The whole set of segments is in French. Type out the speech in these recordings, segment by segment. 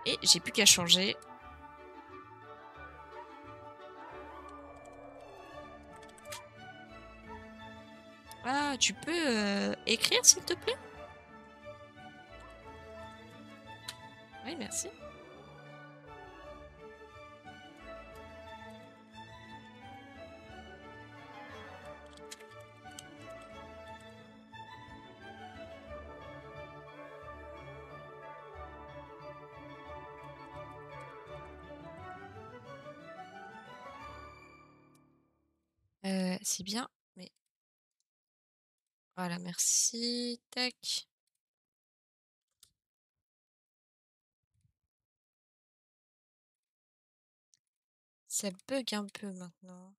Et j'ai plus qu'à changer. Ah, tu peux écrire s'il te plaît? Oui, merci. C'est bien, mais voilà, merci. Tac. Ça bug un peu maintenant.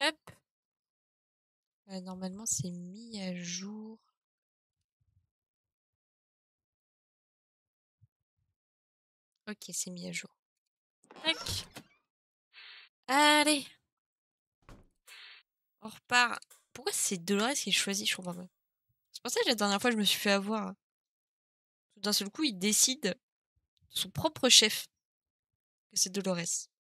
Hop. Normalement, c'est mis à jour. Ok, c'est mis à jour. Tac. Allez. On repart. Pourquoi c'est Dolores qui est choisi? Je comprends pas. C'est pour ça que la dernière fois, je me suis fait avoir. D'un seul coup, il décide de son propre chef que c'est Dolores.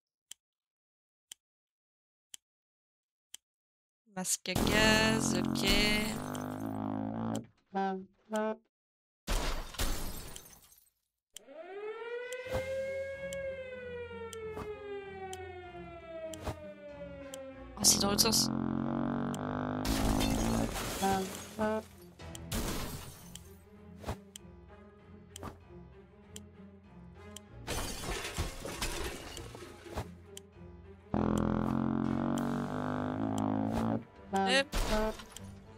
Masque à gaz, ok. Oh, c'est dans l'autre sens. Hop.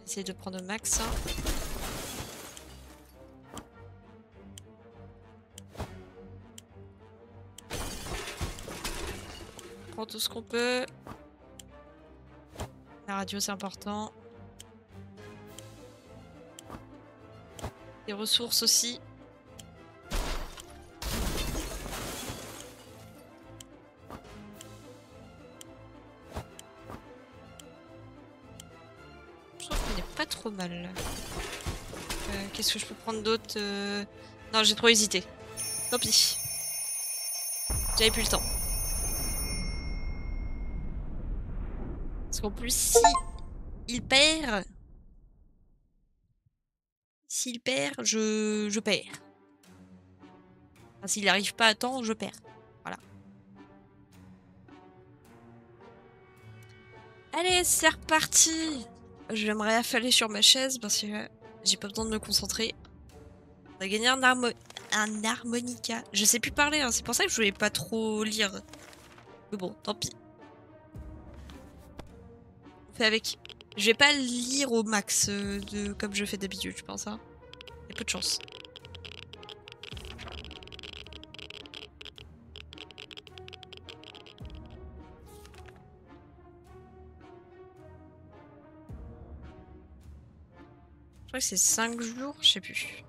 Essayer de prendre au max. Hein. On prend tout ce qu'on peut. La radio, c'est important. Les ressources aussi. Je trouve qu'on est pas trop mal. Qu'est-ce que je peux prendre d'autre Non, j'ai trop hésité. Tant pis. J'avais plus le temps. Parce qu'en plus, si il perd... S'il perd, je perds. Enfin, s'il n'arrive pas à temps, je perds. Voilà. Allez, c'est reparti. Je vais me réaffaler sur ma chaise parce que j'ai pas besoin de me concentrer. On a gagné un harmonica. Je sais plus parler, hein. C'est pour ça que je voulais pas trop lire. Mais bon, tant pis. On fait avec. Je vais pas lire au max comme je fais d'habitude, je pense. Hein. Il y a peu de chance. Je crois que c'est 5 jours, je sais plus.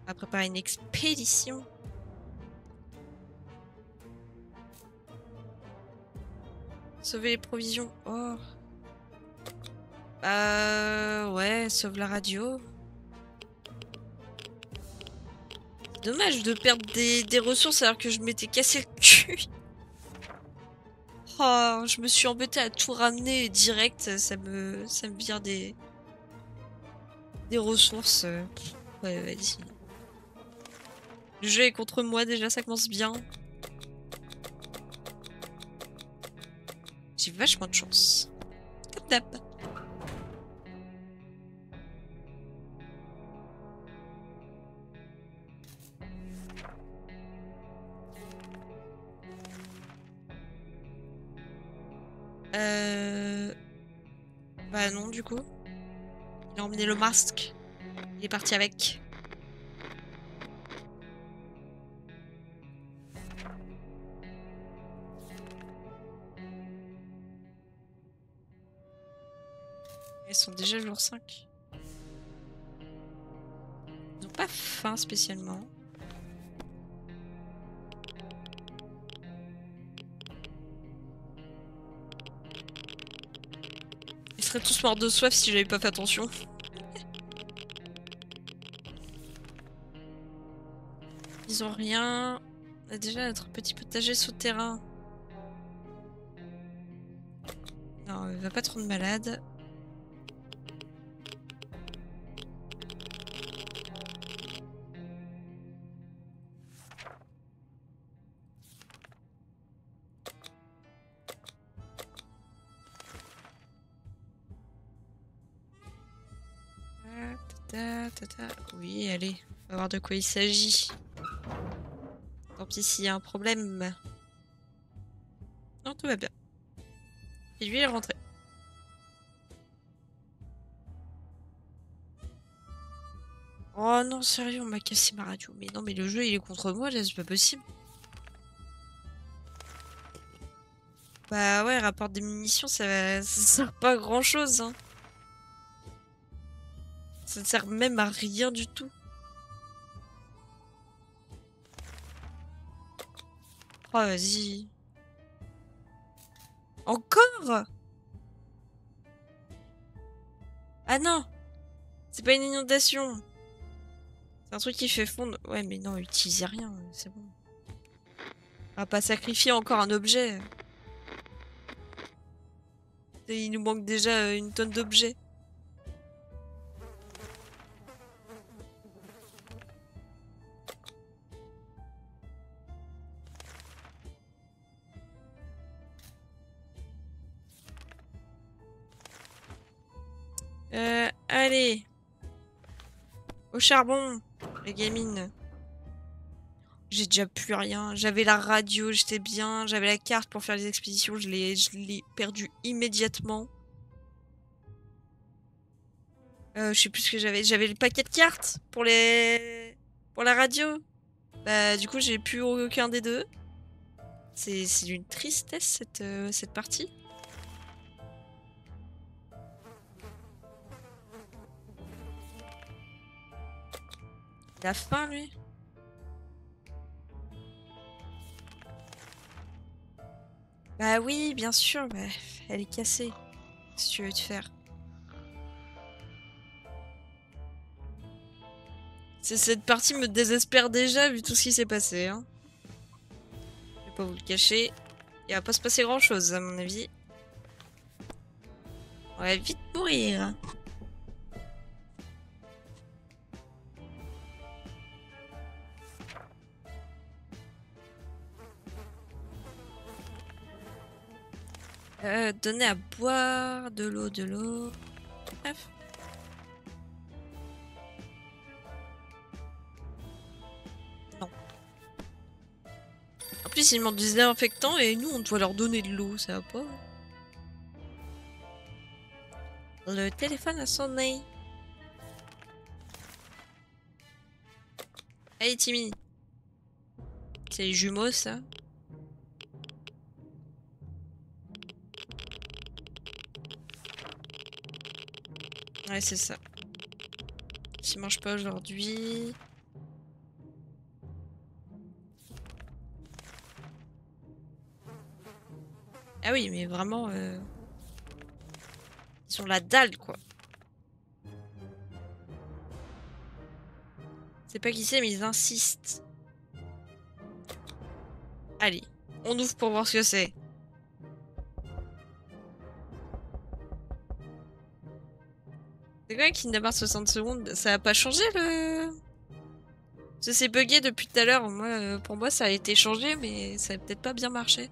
On va préparer une expédition. Sauver les provisions. Oh. Ouais, sauve la radio. Dommage de perdre des ressources alors que je m'étais cassé le cul. Oh, je me suis embêtée à tout ramener direct. Ça me vire des ressources. Ouais, vas-y. Le jeu est contre moi déjà, ça commence bien. J'ai vachement de chance. Comme d'hab. Bah non, du coup. Il a emmené le masque. Il est parti avec. Ils sont déjà jour 5. pas faim spécialement. Ils seraient tous morts de soif si j'avais pas fait attention. Ils ont rien. On a déjà notre petit potager souterrain. Non, il va pas trop de malade. Oui, allez, on va voir de quoi il s'agit. Tant pis s'il y a un problème. Non, tout va bien. Et lui, il est rentré. Oh non, sérieux, on m'a cassé ma radio. Mais non, mais le jeu, il est contre moi, là, c'est pas possible. Bah ouais, rapport des munitions, ça sert pas à grand chose, hein. Ça ne sert même à rien du tout. Oh, vas-y. Encore? Ah non! C'est pas une inondation. C'est un truc qui fait fondre. Ouais, mais non, utilisez rien, c'est bon. On va pas sacrifier encore un objet. Il nous manque déjà une tonne d'objets. Allez. Au charbon, les gamines. J'ai déjà plus rien. J'avais la radio, j'étais bien. J'avais la carte pour faire les expéditions. Je l'ai perdu immédiatement. Je sais plus ce que j'avais. J'avais le paquet de cartes pour pour la radio. Bah du coup j'ai plus aucun des deux. C'est d'une tristesse cette partie. Il a faim lui. Bah oui, bien sûr, bah, elle est cassée. Qu'est-ce que tu veux te faire? Cette partie me désespère déjà vu tout ce qui s'est passé. Hein. Je vais pas vous le cacher. Il va pas se passer grand chose à mon avis. On va vite mourir. Donner à boire, de l'eau, de l'eau. Bref. Non. En plus, ils demandent des désinfectants et nous, on doit leur donner de l'eau, ça va pas. Le téléphone a sonné. Hey Timmy. C'est les jumeaux, ça. Ouais, c'est ça. S'ils mangent pas aujourd'hui. Ah oui, mais vraiment... Ils sont la dalle, quoi. C'est pas qui c'est, mais ils insistent. Allez, on ouvre pour voir ce que c'est. C'est quoi Kingdom Hearts 60 secondes? Ça a pas changé le... Ça s'est bugué depuis tout à l'heure. Moi, pour moi, ça a été changé, mais ça a peut-être pas bien marché.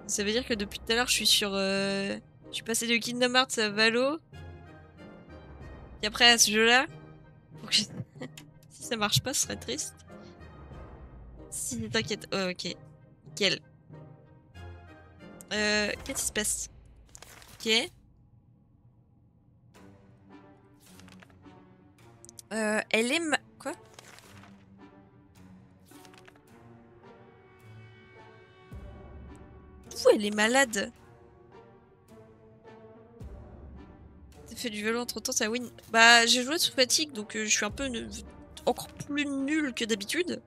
Ça veut dire que depuis tout à l'heure, je suis sur... Je suis passé de Kingdom Hearts à Valo. Et après à ce jeu-là. Si ça marche pas, ce serait triste. Si, t'inquiète. Oh, ok. Nickel. Qu'est-ce qui se passe? Ok. Elle est Quoi? Ouh, elle est malade. fait du vélo entre temps, ça win. Bah, j'ai joué sous fatigue, donc je suis un peu encore plus nul que d'habitude.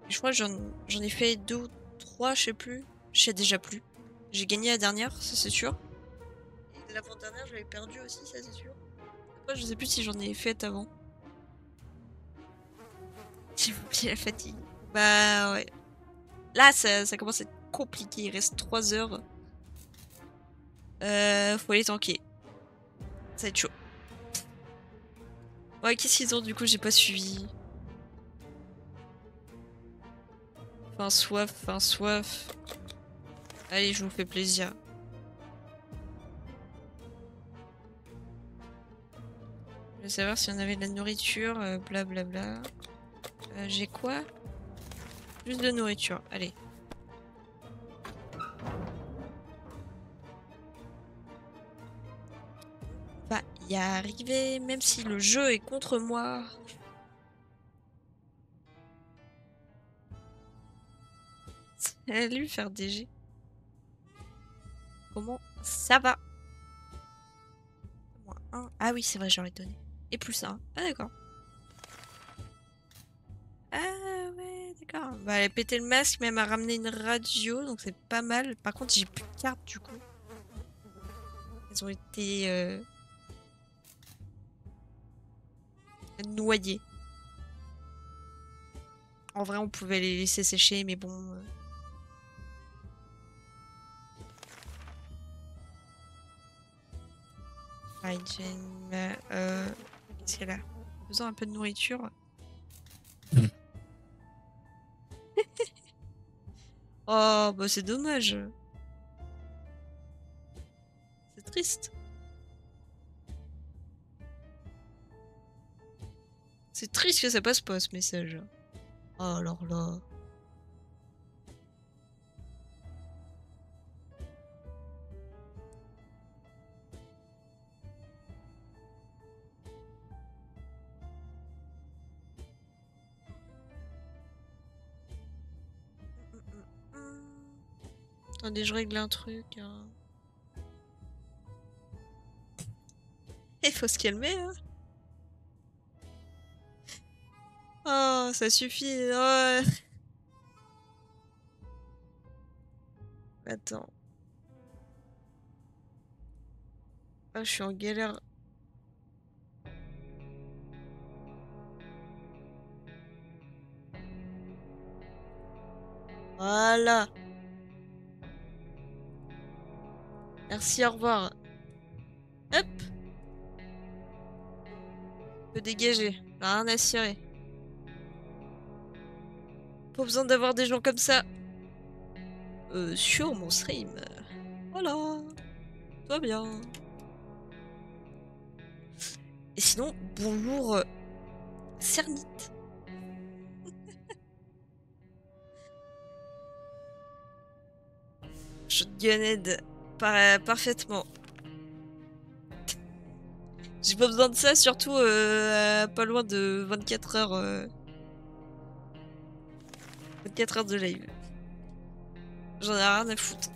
Je crois que j'en ai fait 2 ou 3, je sais plus. Je sais déjà plus. J'ai gagné la dernière, ça c'est sûr. Et l'avant-dernière, j'avais perdu aussi, ça c'est sûr. Après, je sais plus si j'en ai fait avant. J'ai oublié la fatigue. Bah ouais. Là, ça commence à être compliqué. Il reste 3 heures. Faut aller tanker. Ça va être chaud. Ouais, qu'est-ce qu'ils ont du coup? J'ai pas suivi. Faim, soif, faim, soif. Allez, je vous fais plaisir. Je veux savoir si on avait de la nourriture, blablabla. J'ai quoi? Juste de nourriture, allez. On va y arriver, même si le jeu est contre moi. Salut, faire DG. Comment ça va? Moins 1. Ah oui, c'est vrai, j'aurais donné. Et plus 1. Ah d'accord. Ah ouais, d'accord. Bah, elle a pété le masque, mais elle m'a ramené une radio, donc c'est pas mal. Par contre, j'ai plus de cartes du coup. Elles ont été noyées. En vrai, on pouvait les laisser sécher, mais bon. Hygiene. Qu'est-ce qu'elle a? Besoin un peu de nourriture. Oh, bah c'est dommage. C'est triste. C'est triste que ça passe pas ce message. Oh alors là. Attendez, je règle un truc. Hein. Il faut se calmer. Hein. Oh, ça suffit. Oh. Attends. Ah, je suis en galère. Voilà. Merci, au revoir. Hop. Peut dégager. Rien à cirer. Pas besoin d'avoir des gens comme ça. Sur mon stream. Voilà. Tout va bien. Et sinon, bonjour, Cernite. Shotgunhead. Parfaitement. J'ai pas besoin de ça, surtout pas loin de 24 heures. 24 heures de live. J'en ai rien à foutre.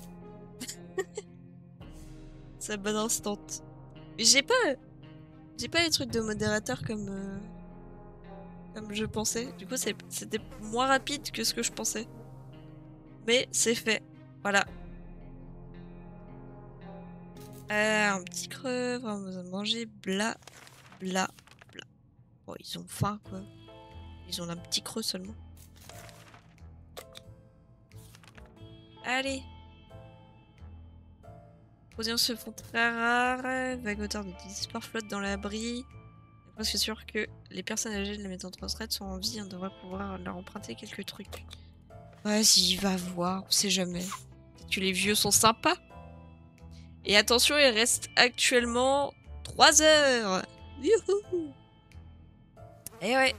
C'est la bonne instant. Mais j'ai pas les trucs de modérateur comme je pensais. Du coup, c'était moins rapide que ce que je pensais. Mais c'est fait. Voilà. Un petit creux, vraiment besoin de manger, bla, bla, bla. Bon, ils ont faim, quoi. Ils ont un petit creux seulement. Allez. Provisions se font très rares. Vague hauteur de discord flotte dans l'abri. Je suis sûr que les personnes âgées de la maison de retraite sont en vie. On devrait pouvoir leur emprunter quelques trucs. Vas-y, va voir. On sait jamais. Peut-être que les vieux sont sympas. Et attention, il reste actuellement 3 heures. Youhou. Eh ouais.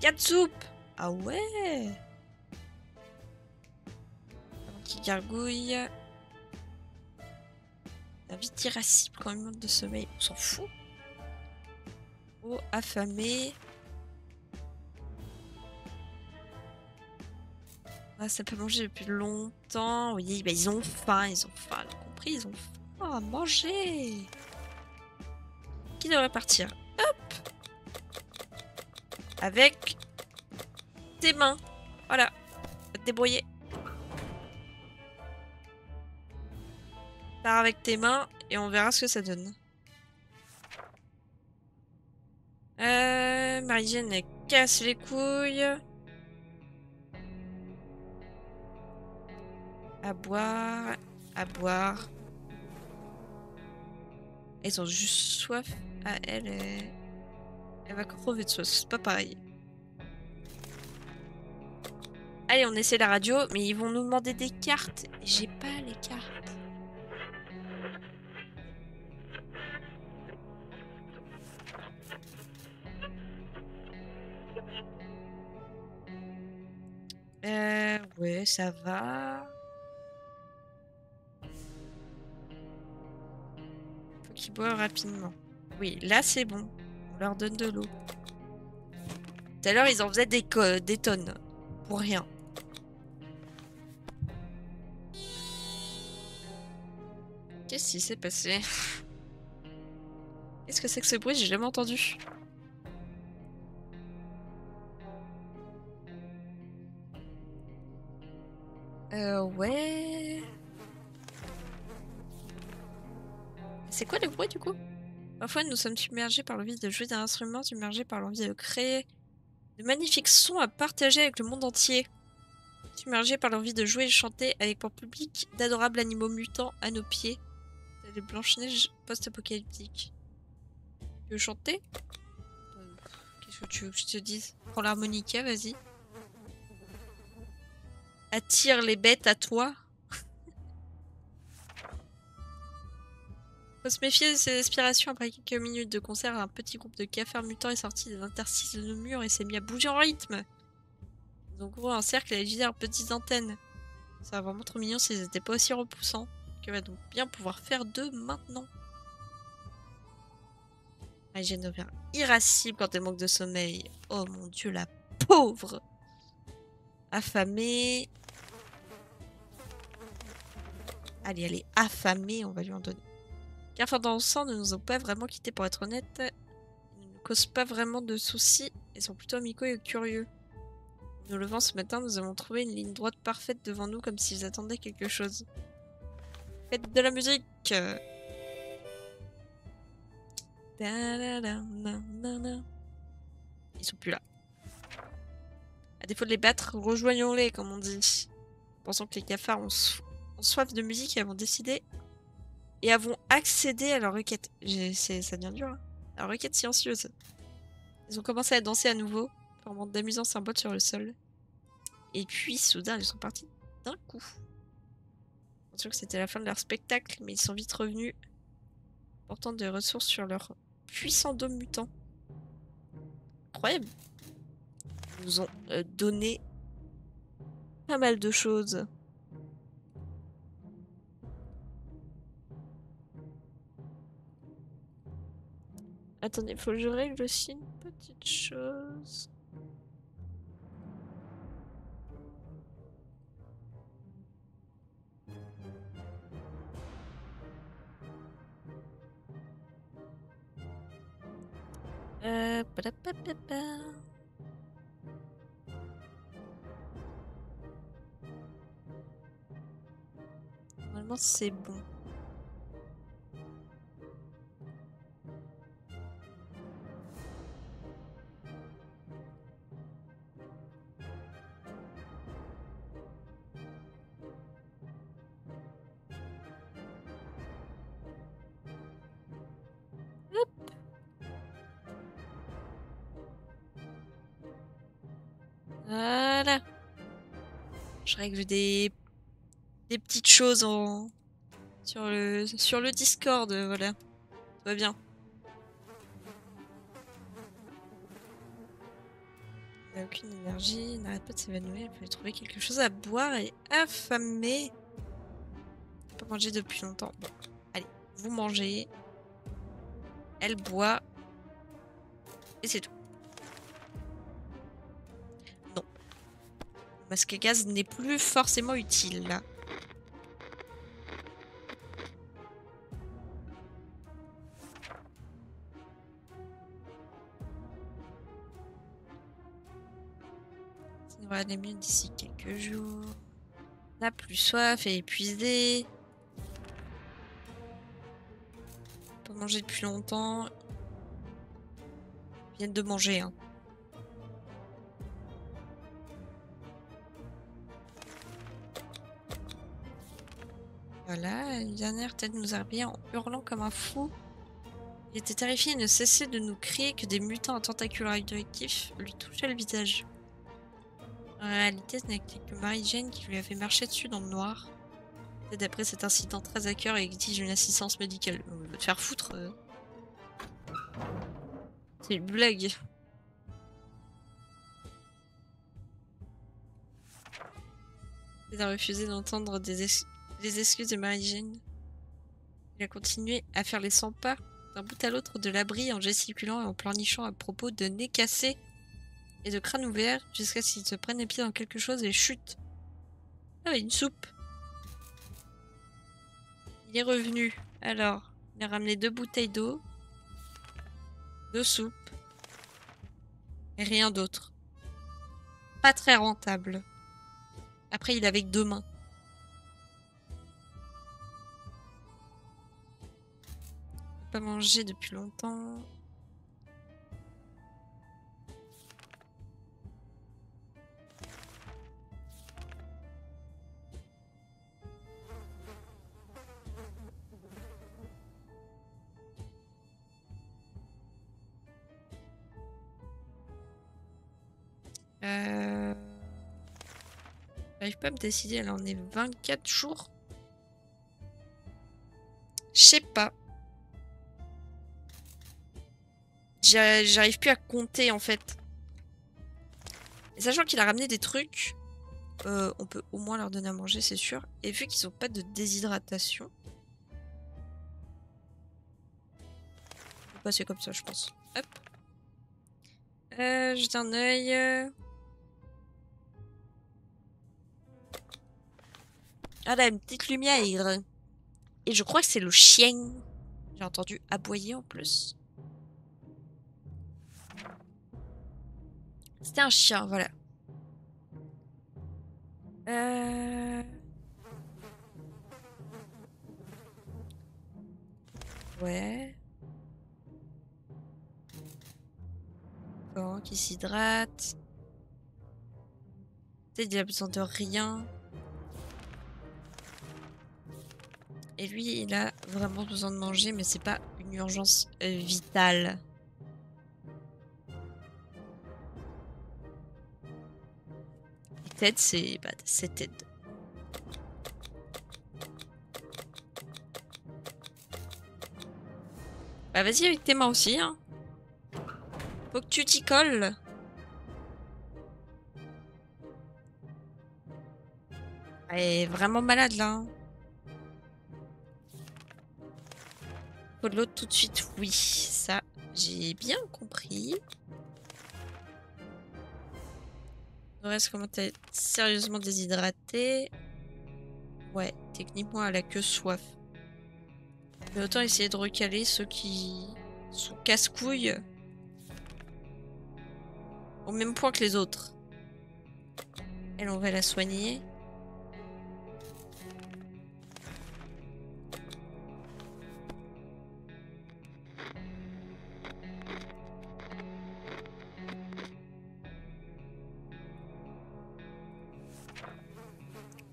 4 soupes. Ah ouais. Un petit gargouille. La vie irascible quand il manque de sommeil. On s'en fout. Oh, affamé. Ah, ça peut manger depuis longtemps. Oui, bah ils ont faim, j'ai compris, ils ont Oh, manger. Qui devrait partir? Hop. Avec tes mains. Voilà. Va te débrouiller. Pars avec tes mains et on verra ce que ça donne. Marie-Jeanne, elle casse les couilles. À boire. À boire. Elles ont juste soif. Ah, elle va crever de soif. C'est pas pareil. Allez, on essaie la radio, mais ils vont nous demander des cartes. J'ai pas les cartes. Ouais, ça va. Faut qu'ils boivent rapidement. Oui, là c'est bon. On leur donne de l'eau. Tout à l'heure, ils en faisaient des tonnes. Pour rien. Qu'est-ce qui s'est passé? Qu'est-ce que c'est que ce bruit? J'ai jamais entendu. Ouais. C'est quoi le bruit du coup? Parfois, nous sommes submergés par l'envie de jouer d'un instrument, submergés par l'envie de créer de magnifiques sons à partager avec le monde entier. Submergés par l'envie de jouer et chanter avec pour public d'adorables animaux mutants à nos pieds. Les Blanche-Neige post-apocalyptiques. Tu veux chanter? Qu'est-ce que tu veux que je te dise? Prends l'harmonica, vas-y. Attire les bêtes à toi. Faut se méfier de ses aspirations. Après quelques minutes de concert, un petit groupe de cafards mutants est sorti des interstices de nos murs et s'est mis à bouger en rythme. Ils ont couru un cercle et agité leurs petites antennes. Ça va vraiment trop mignon s'ils n'étaient pas aussi repoussants. Que va donc bien pouvoir faire d'eux maintenant? Hygiène devient irascible quand elle manque de sommeil. Oh mon dieu, la pauvre! Affamée. Allez, elle est affamée, on va lui en donner. Car dans le sang ne nous ont pas vraiment quittés pour être honnête. Ils ne causent pas vraiment de soucis et sont plutôt amicaux et curieux. Nous levant ce matin, nous avons trouvé une ligne droite parfaite devant nous comme s'ils attendaient quelque chose. Faites de la musique! Ils sont plus là. À défaut de les battre, rejoignons-les, comme on dit. Pensons que les cafards ont soif de musique et avons décidé et avons accédé à leur requête. Ça devient dur, hein. La requête silencieuse. Ils ont commencé à danser à nouveau, formant d'amusants symboles sur le sol. Et puis, soudain, ils sont partis d'un coup. Bien sûr que c'était la fin de leur spectacle, mais ils sont vite revenus, portant des ressources sur leur puissant dôme mutant. Incroyable. Ils nous ont donné pas mal de choses. Attendez, faut que je règle aussi une petite chose. Padapapapa. Normalement, c'est bon. Hop. Voilà. Je règle des petites choses sur le Discord, voilà. Tout va bien. Il n'a aucune énergie, il n'arrête pas de s'évanouir, il faut lui trouver quelque chose à boire et affamé. Il n'a pas mangé depuis longtemps. Bon, allez, vous mangez. Elle boit. Et c'est tout. Non. Le masque à gaz n'est plus forcément utile, là. On va aller mieux d'ici quelques jours. On n'a plus soif et épuisé. Pas mangé depuis longtemps. Ils viennent de manger, hein. Voilà, une dernière tête nous a réveillés en hurlant comme un fou. Il était terrifié et ne cessait de nous crier que des mutants à tentacules radioactifs lui touchaient le visage. En réalité, ce n'était que Mary-Jane qui lui avait marché dessus dans le noir. Et d'après cet incident très à cœur et exige une assistance médicale. On veut te faire foutre. C'est une blague. Il a refusé d'entendre les excuses de Mary-Jane. Il a continué à faire les 100 pas d'un bout à l'autre de l'abri en gesticulant et en pleurnichant à propos de nez cassé et de crâne ouvert jusqu'à ce qu'il se prenne les pieds dans quelque chose et chute. Ah, une soupe. Il est revenu. Alors, il a ramené 2 bouteilles d'eau, 2 soupes et rien d'autre. Pas très rentable. Après, il avait que 2 mains. Il n'a pas mangé depuis longtemps. J'arrive pas à me décider, elle en est 24 jours. Je sais pas. J'arrive plus à compter en fait. Et sachant qu'il a ramené des trucs, on peut au moins leur donner à manger, c'est sûr. Et vu qu'ils ont pas de déshydratation, on va passer comme ça, je pense. Hop. Jeter un œil. Ah là, une petite lumière. Et je crois que c'est le chien. J'ai entendu aboyer en plus. C'était un chien, voilà. Ouais. Bon, qui s'hydrate. Peut-être il a besoin de rien. Et lui, il a vraiment besoin de manger, mais c'est pas une urgence vitale. Et Ted, c'est Ted. Bah vas-y avec tes mains aussi, hein. Faut que tu t'y colles. Elle est vraiment malade là. Hein. Faut de l'autre tout de suite, oui. Ça, j'ai bien compris. Le reste, comment t'es sérieusement déshydraté. Ouais, techniquement, elle a que soif. Mais autant essayer de recaler ceux qui sont casse-couilles au même point que les autres. Elle, on va la soigner.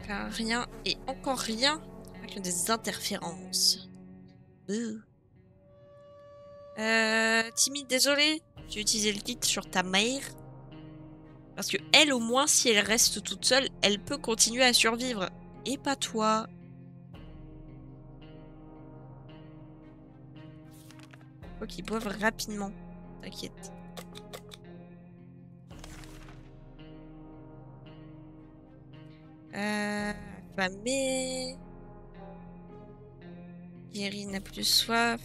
Car rien et encore rien avec des interférences. Timide, désolé. J'ai utilisé le titre sur ta mère. Parce que elle, au moins, si elle reste toute seule, elle peut continuer à survivre. Et pas toi. Faut qu'ils boivent rapidement. T'inquiète. Affamé. Jerry n'a plus soif.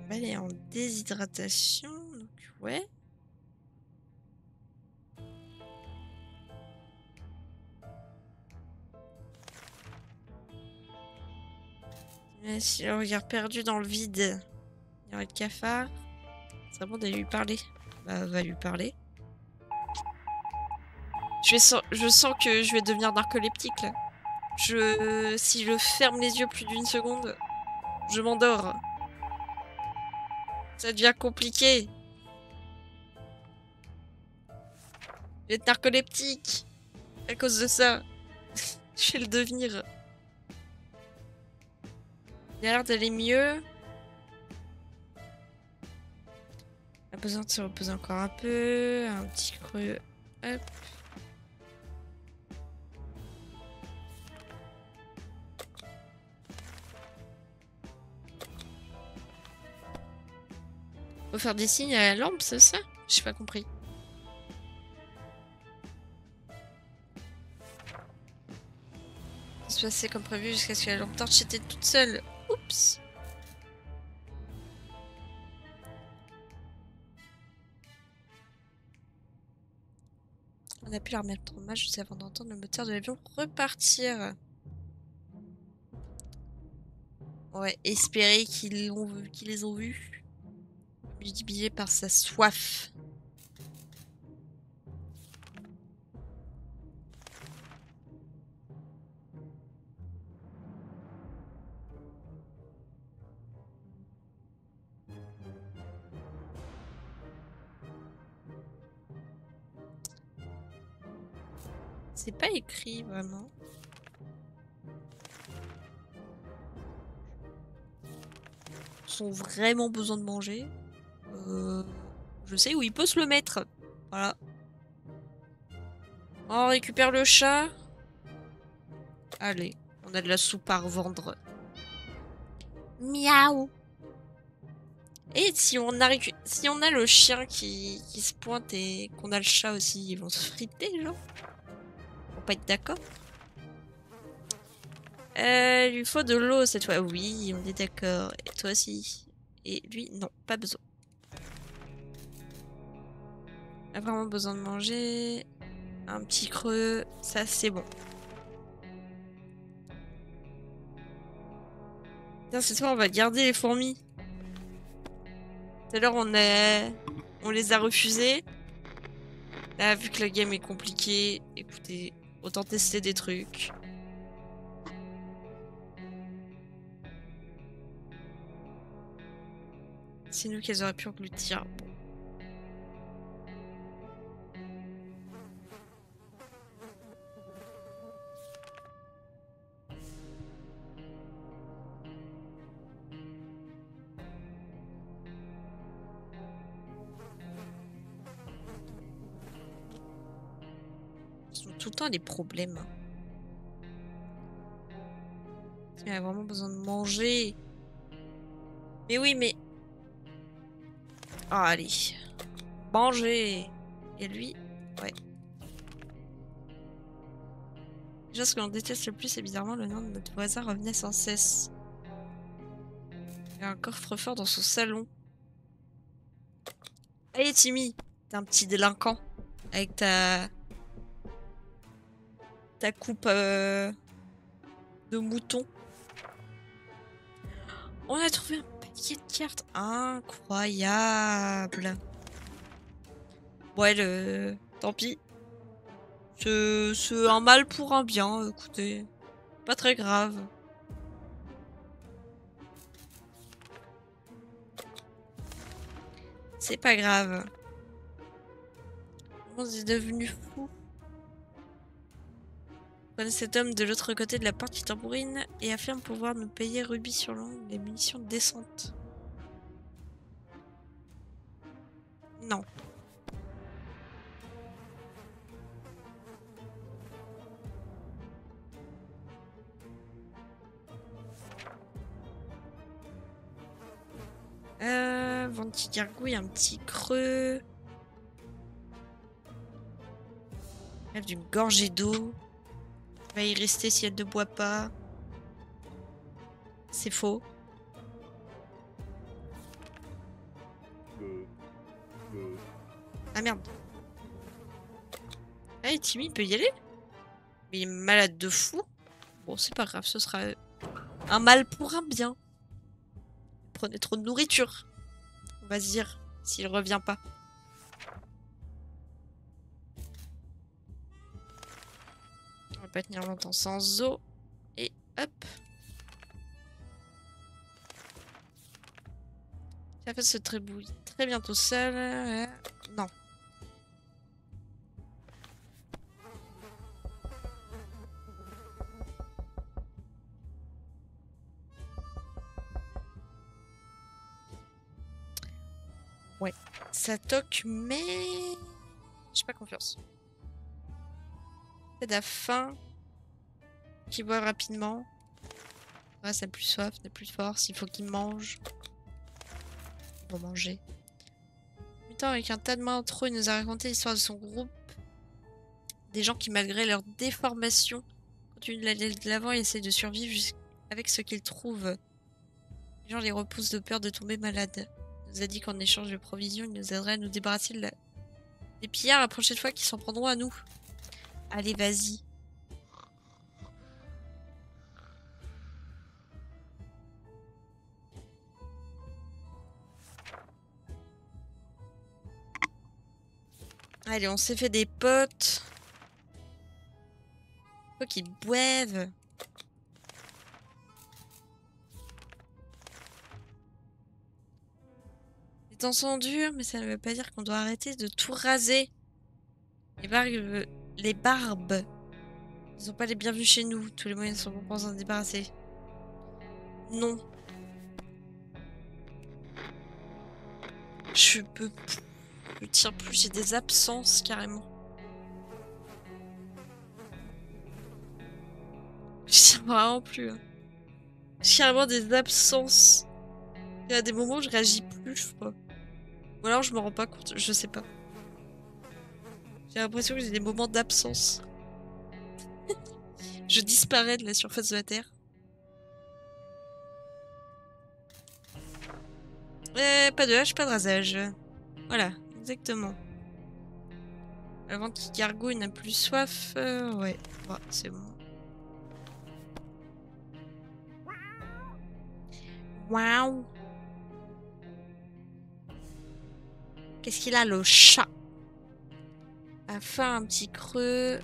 Elle est en déshydratation, donc ouais. Merci, le regard perdu dans le vide. Il y aurait le cafard. C'est bon d'aller lui parler. Bah, va lui parler. Je sens que je vais devenir narcoleptique là. Si je ferme les yeux plus d'une seconde, je m'endors. Ça devient compliqué. Je vais être narcoleptique. À cause de ça. Je vais le devenir. Il a l'air d'aller mieux. Il a besoin de se reposer encore un peu. Un petit creux. Hop. Faut faire des signes à la lampe, c'est ça? J'ai pas compris. Ça se passait comme prévu jusqu'à ce que la lampe torche était toute seule. Oups. On a pu la remettre en marche juste avant d'entendre le moteur de l'avion repartir. Ouais, espérer qu'ils les ont vus. Multiplié par sa soif. C'est pas écrit vraiment. Ils ont vraiment besoin de manger. Je sais où il peut se le mettre. Voilà. On récupère le chat. Allez, on a de la soupe à revendre. Miaou. Et si on a le chien qui se pointe et qu'on a le chat aussi, ils vont se friter, genre. Faut pas être d'accord. Il lui faut de l'eau cette fois. Oui, on est d'accord. Et toi aussi. Et lui, non, pas besoin. A vraiment besoin de manger. Un petit creux, ça c'est bon. Putain, cette fois on va garder les fourmis. Tout à l'heure on les a refusées. Là, vu que la game est compliquée, écoutez, autant tester des trucs. C'est nous qu'elles auraient pu engloutir. Bon. Ils ont tout le temps des problèmes. Il a vraiment besoin de manger. Mais oui, mais... Ah, allez. Manger. Et lui, ouais. Déjà, ce que l'on déteste le plus, c'est bizarrement le nom de notre voisin revenait sans cesse. Il y a un coffre-fort dans son salon. Allez, Timmy, t'es un petit délinquant. Avec ta coupe de mouton. On a trouvé un paquet de cartes. Incroyable. Ouais, tant pis. C'est un mal pour un bien, écoutez. Pas très grave. C'est pas grave. On est devenu fou. Prenez cet homme de l'autre côté de la porte qui tambourine et affirme pouvoir nous payer rubis sur l'ongle les munitions décentes. Non. Venti gargouille, un petit creux. Rêve d'une gorgée d'eau. Va y rester si elle ne boit pas. C'est faux. Ah merde. Allez, Timmy, il peut y aller. Mais il est malade de fou. Bon, c'est pas grave, ce sera un mal pour un bien. Prenez trop de nourriture. va se dire s'il revient pas. On va pas tenir longtemps sans eau. Et hop. Ça fait se trébouille très bientôt seul. Non. Ouais. Ça toque, mais... j'ai pas confiance. C'est de la faim. Qui boit rapidement. Ouais, ça n'a plus soif, n'a plus de force. Il faut qu'il mange. Pour manger. Putain, avec un tas de mains en trop, il nous a raconté l'histoire de son groupe. Des gens qui, malgré leur déformation, continuent d'aller de l'avant et essaient de survivre avec ce qu'ils trouvent. Les gens les repoussent de peur de tomber malades. Il nous a dit qu'en échange de provisions, il nous aiderait à nous débarrasser des pillards la prochaine fois qu'ils s'en prendront à nous. Allez, vas-y. Allez, on s'est fait des potes. Faut qu'ils boivent. Les temps sont durs, mais ça ne veut pas dire qu'on doit arrêter de tout raser. Les barbes. Ils sont pas les bienvenus chez nous. Tous les moyens sont bons pour s'en débarrasser. Non. Je peux plus. Je tiens plus, j'ai des absences carrément. Je tiens vraiment plus. Hein. J'ai carrément des absences. Il y a des moments où je réagis plus, je crois. Ou alors je me rends pas compte, je sais pas. J'ai l'impression que j'ai des moments d'absence. Je disparais de la surface de la Terre. Pas de hache, pas de rasage. Voilà, exactement. Avant qu'il gargouille n'a plus soif. Ouais, bah, c'est bon. Waouh. Qu'est-ce qu'il a, le chat? A fait un petit creux.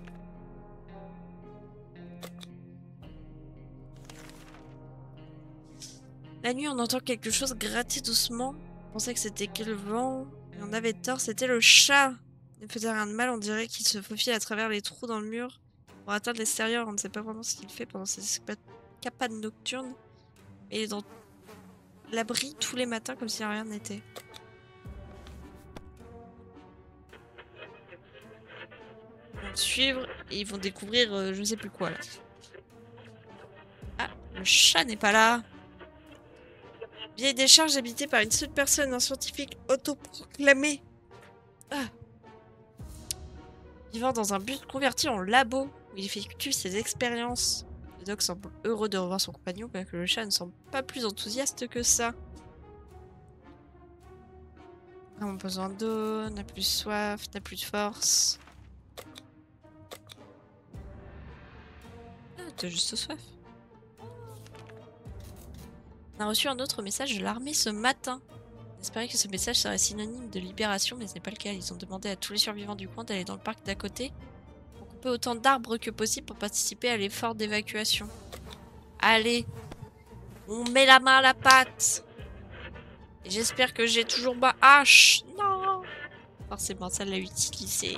La nuit, on entend quelque chose gratter doucement. On pensait que c'était que le vent. Mais on avait tort, c'était le chat. Il ne faisait rien de mal, on dirait qu'il se faufile à travers les trous dans le mur. Pour atteindre l'extérieur, on ne sait pas vraiment ce qu'il fait pendant ses escapades nocturnes. Et il est dans l'abri tous les matins comme si rien n'était. Ils vont suivre et ils vont découvrir je sais plus quoi là. Ah, le chat n'est pas là. Vieille décharge habitée par une seule personne, un scientifique autoproclamé. Ah. Vivant dans un bus converti en labo, où il effectue ses expériences. Le doc semble heureux de revoir son compagnon, bien que le chat ne semble pas plus enthousiaste que ça. On a besoin d'eau, n'a plus soif, n'a plus de force. Ah, t'as juste soif. On a reçu un autre message de l'armée ce matin. On espérait que ce message serait synonyme de libération, mais ce n'est pas le cas. Ils ont demandé à tous les survivants du coin d'aller dans le parc d'à côté pour couper autant d'arbres que possible pour participer à l'effort d'évacuation. Allez, on met la main à la pâte. Et j'espère que j'ai toujours ma hache. Non, forcément, ça l'a utilisé.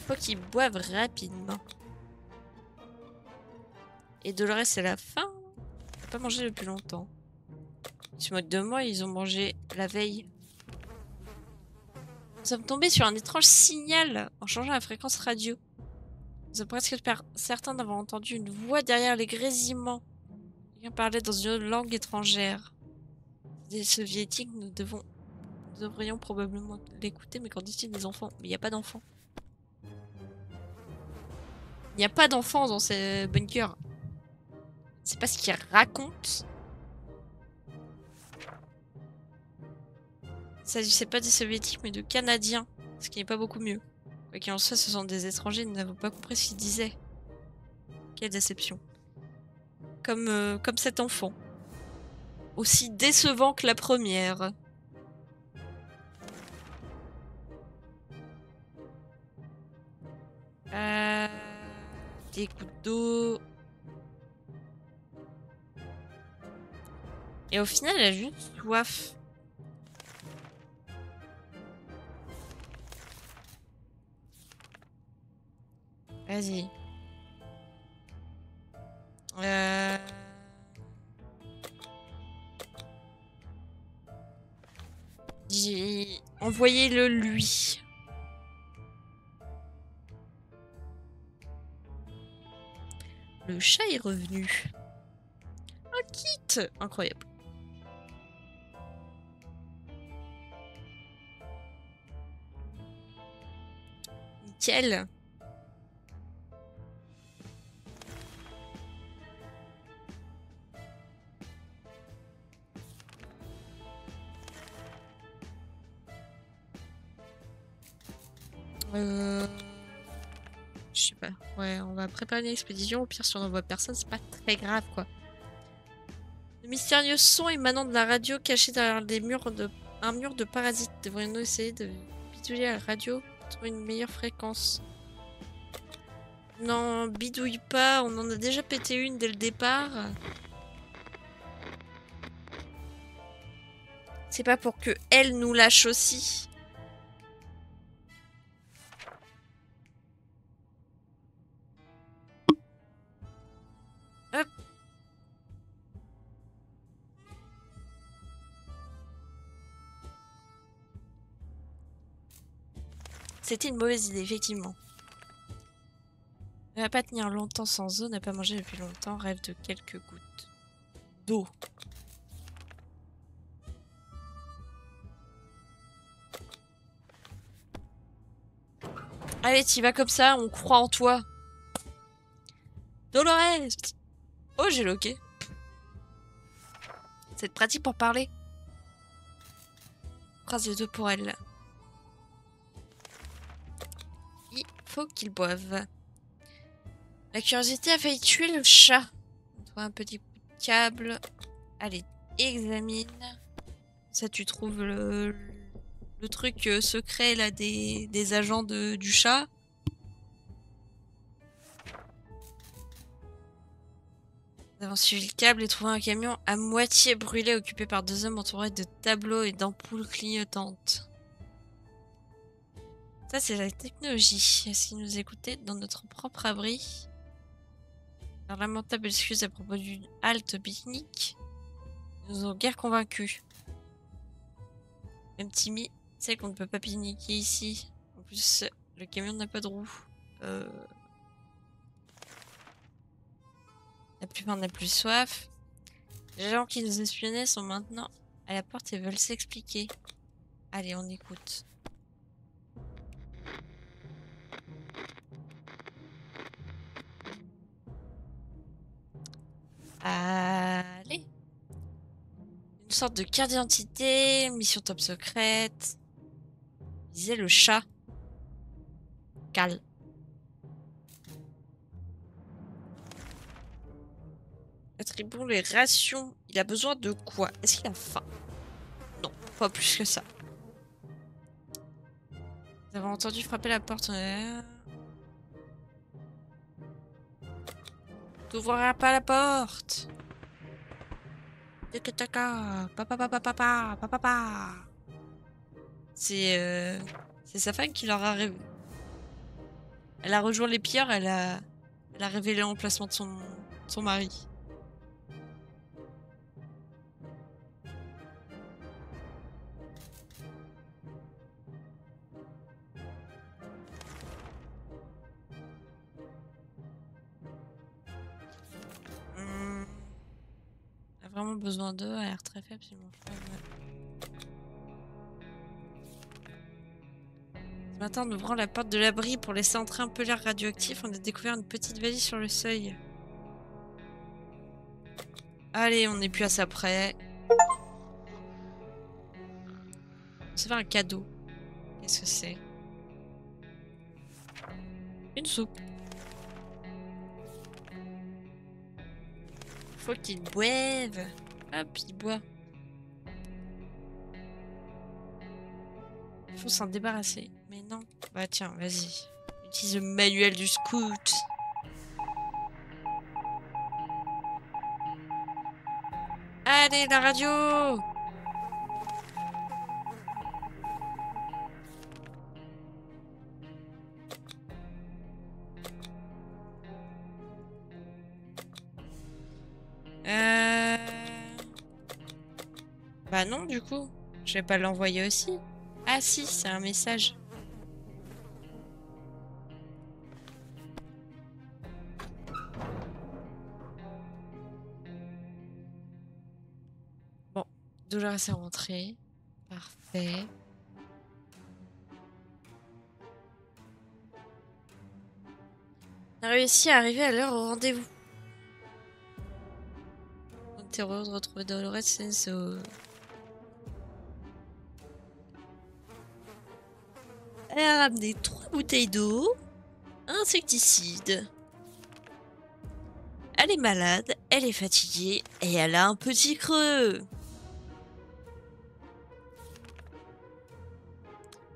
Faut qu'ils boivent rapidement. Et Dolores, c'est la faim. Ils n'ont pas mangé depuis longtemps. Ils se moquent de moi, ils ont mangé la veille. Nous sommes tombés sur un étrange signal en changeant la fréquence radio. Nous sommes presque certains d'avoir entendu une voix derrière les grésillements. Quelqu'un parlait dans une langue étrangère. Des soviétiques, nous devrions probablement l'écouter, mais qu'en disent-ils des enfants? Mais il n'y a pas d'enfants. Il n'y a pas d'enfants dans ces bunkers. C'est pas ce qu'ils racontent. Il s'agissait pas des soviétiques, mais de canadiens. Ce qui n'est pas beaucoup mieux. Quoi qu'il en soit, ce sont des étrangers, nous n'avons pas compris ce qu'ils disaient. Quelle déception. Comme cet enfant. aussi décevant que la première. Des gouttes d'eau. Et au final, elle a juste soif. Vas-y. Envoyez-le lui. Le chat est revenu. Un kit! Incroyable. Nickel. Je sais pas. Ouais, on va préparer une expédition. Au pire, si on n'envoie personne, c'est pas très grave, quoi. Le mystérieux son émanant de la radio caché derrière un mur de parasites. Devrions-nous essayer de bidouiller la radio pour trouver une meilleure fréquence? Non, bidouille pas. On en a déjà pété une dès le départ. C'est pas pour que elle nous lâche aussi. Hop. C'était une mauvaise idée, effectivement. Ne va pas tenir longtemps sans eau, n'a pas mangé depuis longtemps, rêve de quelques gouttes d'eau. Allez, t'y vas comme ça, on croit en toi. Dolores! Oh, j'ai loqué. C'est pratique pour parler. Phrase de deux pour elle. Il faut qu'ils boivent. La curiosité a failli tuer le chat. On trouve un petit bout de câble. Allez, examine. Ça, tu trouves le truc secret là des agents du chat. Nous avons suivi le câble et trouvé un camion à moitié brûlé occupé par deux hommes entourés de tableaux et d'ampoules clignotantes. Ça, c'est la technologie. Est-ce qu'ils nous écoutaient dans notre propre abri? Leur lamentable excuse à propos d'une halte pique-nique nous ont guère convaincus. Même Timmy sait qu'on ne peut pas pique-niquer ici. En plus, le camion n'a pas de roue. La plupart n'a plus soif. Les gens qui nous espionnaient sont maintenant à la porte et veulent s'expliquer. Allez, on écoute. Allez. Une sorte de carte d'identité, mission top secrète. Disait le chat. Cal. Attribuons les rations. Il a besoin de quoi? Est-ce qu'il a faim? Non, pas plus que ça. Nous avons entendu frapper la porte. T'ouvriras pas la porte. C'est sa femme qui leur a révélé. Elle a rejoint les pilleurs, elle a révélé l'emplacement de son mari. Elle a vraiment besoin d'eux, elle a l'air très faible, sinon Ce matin, en ouvrant la porte de l'abri pour laisser entrer un peu l'air radioactif, on a découvert une petite valise sur le seuil. Allez, on n'est plus à ça près. Ça fait un cadeau. Qu'est-ce que c'est? Une soupe. Faut qu'ils boivent. Hop, il boit. Il faut s'en débarrasser. Mais non. Bah tiens, vas-y. Utilise le manuel du scout. Allez, la radio! Bah non, du coup. Je vais pas l'envoyer aussi. Ah si, c'est un message. Bon, Dolores est rentrée. Parfait. On a réussi à arriver à l'heure au rendez-vous. On était heureux de retrouver Dolores Senso. Elle a ramené 3 bouteilles d'eau, un insecticide. Elle est malade, elle est fatiguée et elle a un petit creux.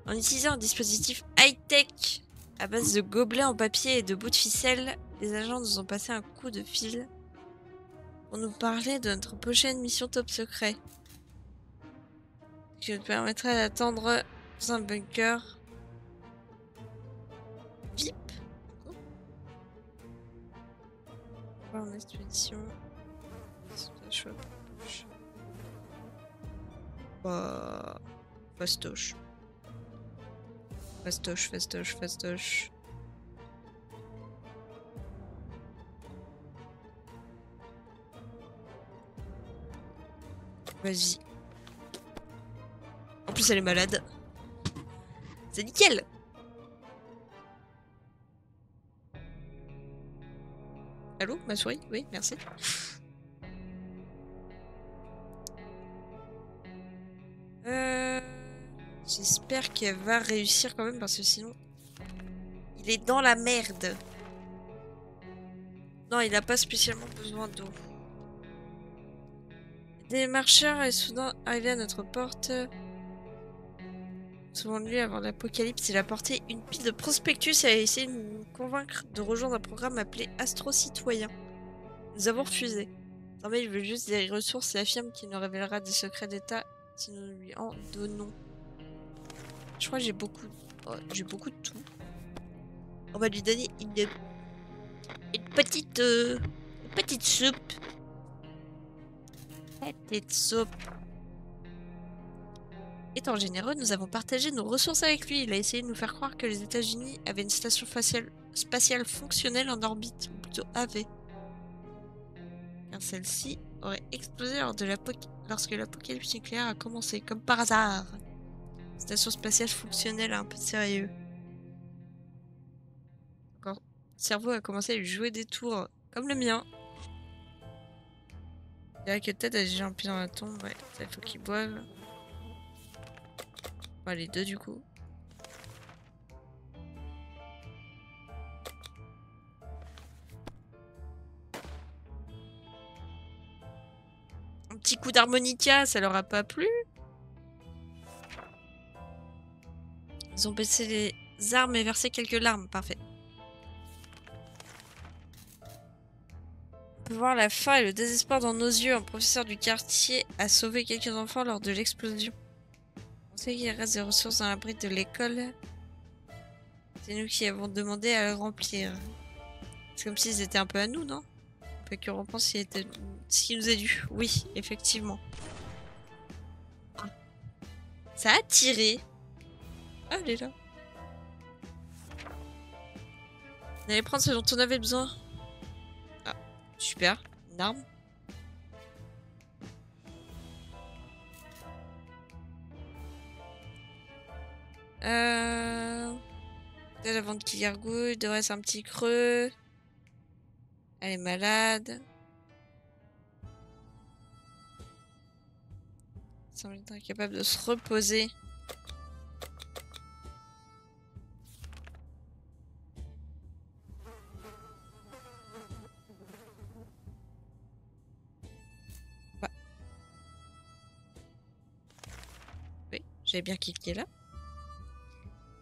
En utilisant un dispositif high-tech à base de gobelets en papier et de bouts de ficelle, les agents nous ont passé un coup de fil pour nous parler de notre prochaine mission top secret, qui nous permettra d'attendre dans un bunker VIP. En expédition. Bah... Fastoche. Fastoche, fastoche, fastoche. Vas-y. En plus, elle est malade. C'est nickel! Allô, ma souris? Oui, merci. J'espère qu'elle va réussir quand même parce que sinon... Il est dans la merde. Non, il n'a pas spécialement besoin d'eau. Des marcheurs est soudain arrivé à notre porte. Souvent lui, avant l'apocalypse, il a porté une pile de prospectus et a essayé de nous convaincre de rejoindre un programme appelé Astro Citoyen. Nous avons refusé. Désormais, il veut juste des ressources et affirme qu'il nous révélera des secrets d'État si nous lui en donnons. Je crois que j'ai beaucoup... Oh, j'ai beaucoup de tout. On va lui donner une petite soupe. Petite soupe. Étant généreux, nous avons partagé nos ressources avec lui. Il a essayé de nous faire croire que les États-Unis avaient une station spatiale fonctionnelle en orbite, ou plutôt avait. Car celle-ci aurait explosé lorsque l'apocalypse nucléaire a commencé, comme par hasard. Station spatiale fonctionnelle, un peu sérieux. Quand le cerveau a commencé à lui jouer des tours, comme le mien. Il dirait que peut-être a déjà un pied dans la tombe, ouais, il faut qu'ils boivent. Enfin, les deux du coup. Un petit coup d'harmonica, ça leur a pas plu? Ils ont baissé les armes et versé quelques larmes, parfait. On peut voir la faim et le désespoir dans nos yeux. Un professeur du quartier a sauvé quelques enfants lors de l'explosion. On sait qu'il reste des ressources dans l'abri de l'école. C'est nous qui avons demandé à le remplir. C'est comme s'ils étaient un peu à nous, non? On peut que repense ce qui nous est dû. Oui, effectivement. Ça a tiré. Ah, elle est là. On allait prendre ce dont on avait besoin. Ah, super. Une arme. Peut-être avant qu'il gargouille, il devrait être un petit creux. Elle est malade. Il semble être incapable de se reposer. Bah, J'avais bien cliqué là.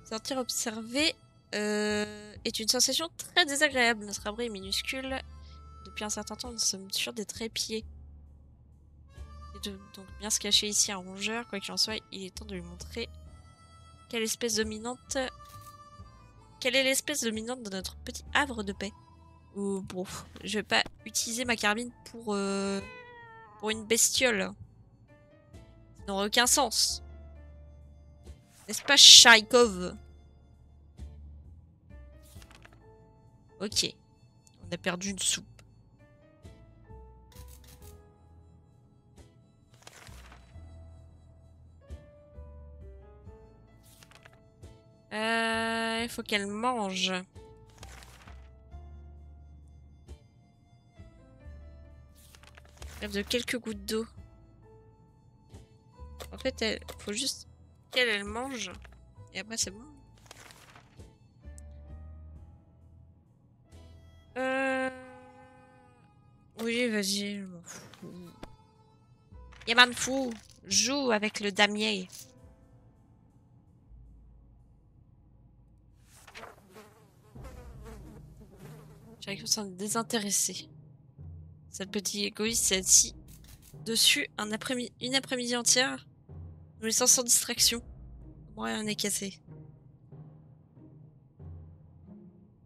Sentir observer est une sensation très désagréable. Notre abri est minuscule. Depuis un certain temps, nous sommes sur des trépieds. Et donc bien se cacher ici un rongeur. Quoi qu'il en soit, il est temps de lui montrer quelle est l'espèce dominante de notre petit havre de paix. Ou bon, je vais pas utiliser ma carabine pour une bestiole. Ça n'aurait aucun sens. N'est-ce pas, Chaikov? Ok. On a perdu une soupe. Il faut qu'elle mange. Rêve de quelques gouttes d'eau. En fait, il faut juste qu'elle mange. Et après, c'est bon. Oui, vas-y, je m'en fous. Yaman fou, joue avec le damier. J'ai l'impression de s'en désintéresser. Cette petite égoïste s'est assis dessus une après-midi entière, nous laissant sans distraction. Moi, rien n'est cassé.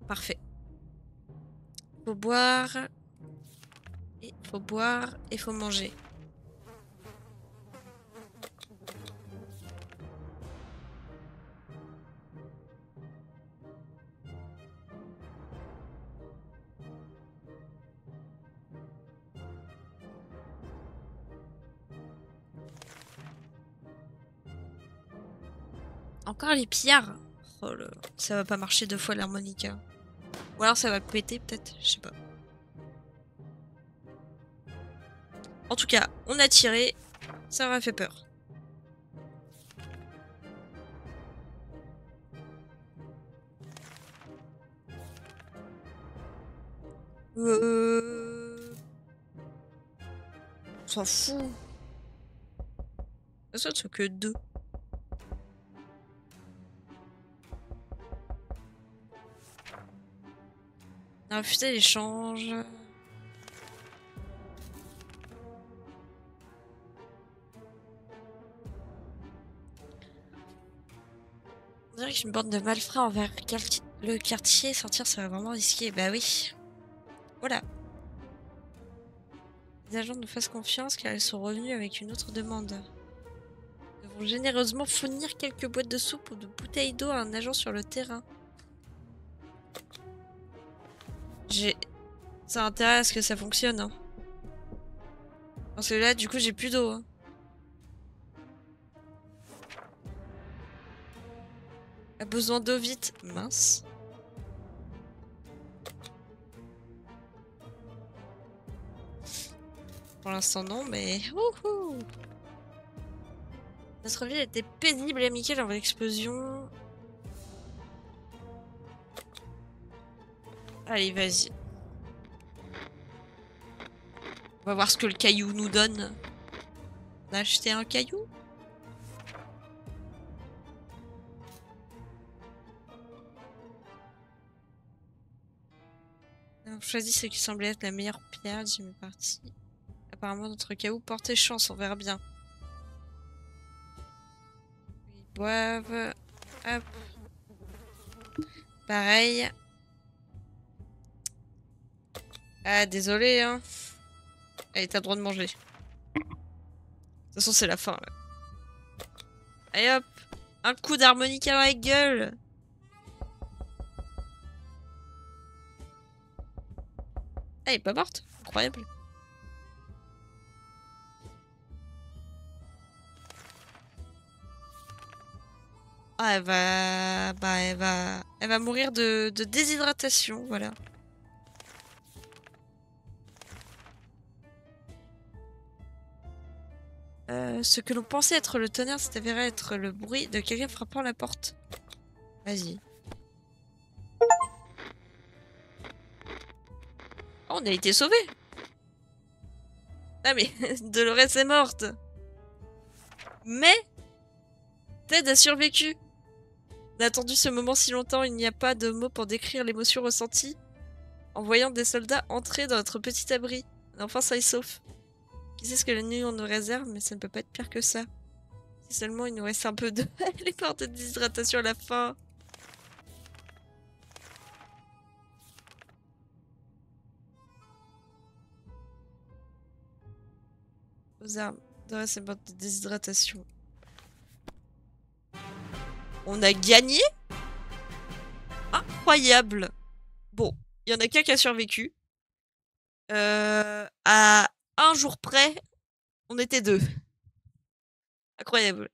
Parfait. Faut boire. Et faut boire et faut manger. Encore les pillards. Oh là, ça va pas marcher 2 fois l'harmonica. Ou alors ça va péter peut-être, je sais pas. En tout cas, on a tiré, ça m'a fait peur. On s'en fout. Ça c'est que 2. On a refusé l'échange. On dirait qu'une bande de malfrats envers le quartier sortir serait vraiment risqué. Bah oui. Voilà. Les agents nous fassent confiance car ils sont revenus avec une autre demande. Nous devons généreusement fournir quelques boîtes de soupe ou de bouteilles d'eau à un agent sur le terrain. Ça a intérêt à ce que ça fonctionne. Hein. Parce que là, du coup, j'ai plus d'eau. Hein. A besoin d'eau vite. Mince. Pour l'instant, non, mais... Wouhou! Notre ville était paisible et amicale avant l'explosion. Allez, vas-y. On va voir ce que le caillou nous donne. On a acheté un caillou? On choisit ce qui semblait être la meilleure pierre, j'ai mis parti. Apparemment, notre caillou portait chance, on verra bien. Ils boivent. Hop. Pareil. Ah, désolé, hein. Allez, t'as le droit de manger. De toute façon, c'est la fin, là. Allez, hop. Un coup d'harmonica dans la gueule. Elle est pas morte. Incroyable. Ah, elle va... Bah, elle va mourir de déshydratation, voilà. Ce que l'on pensait être le tonnerre s'est avéré être le bruit de quelqu'un frappant la porte. Vas-y. Oh, on a été sauvés. Ah mais, Dolores est morte. Mais... Ted a survécu. On a attendu ce moment si longtemps, il n'y a pas de mots pour décrire l'émotion ressentie en voyant des soldats entrer dans notre petit abri. On est enfin sain et sauf. Qui sait ce que la nuit on nous réserve, mais ça ne peut pas être pire que ça. Si seulement il nous reste un peu de... Elle est morte de déshydratation à la fin. Aux armes. Dora est morte de déshydratation. On a gagné? Incroyable. Bon, il y en a qu'un qui a survécu. À un jour près, on était deux. Incroyable.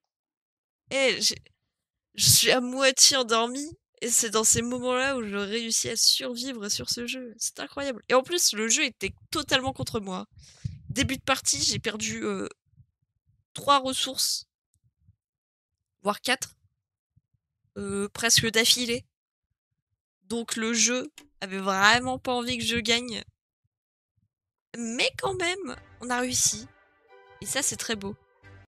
Et je suis à moitié endormie. Et c'est dans ces moments-là où je réussis à survivre sur ce jeu. C'est incroyable. Et en plus, le jeu était totalement contre moi. Début de partie, j'ai perdu 3 ressources. Voire 4. Presque d'affilée. Donc le jeu avait vraiment pas envie que je gagne. Mais quand même, on a réussi. Et ça, c'est très beau.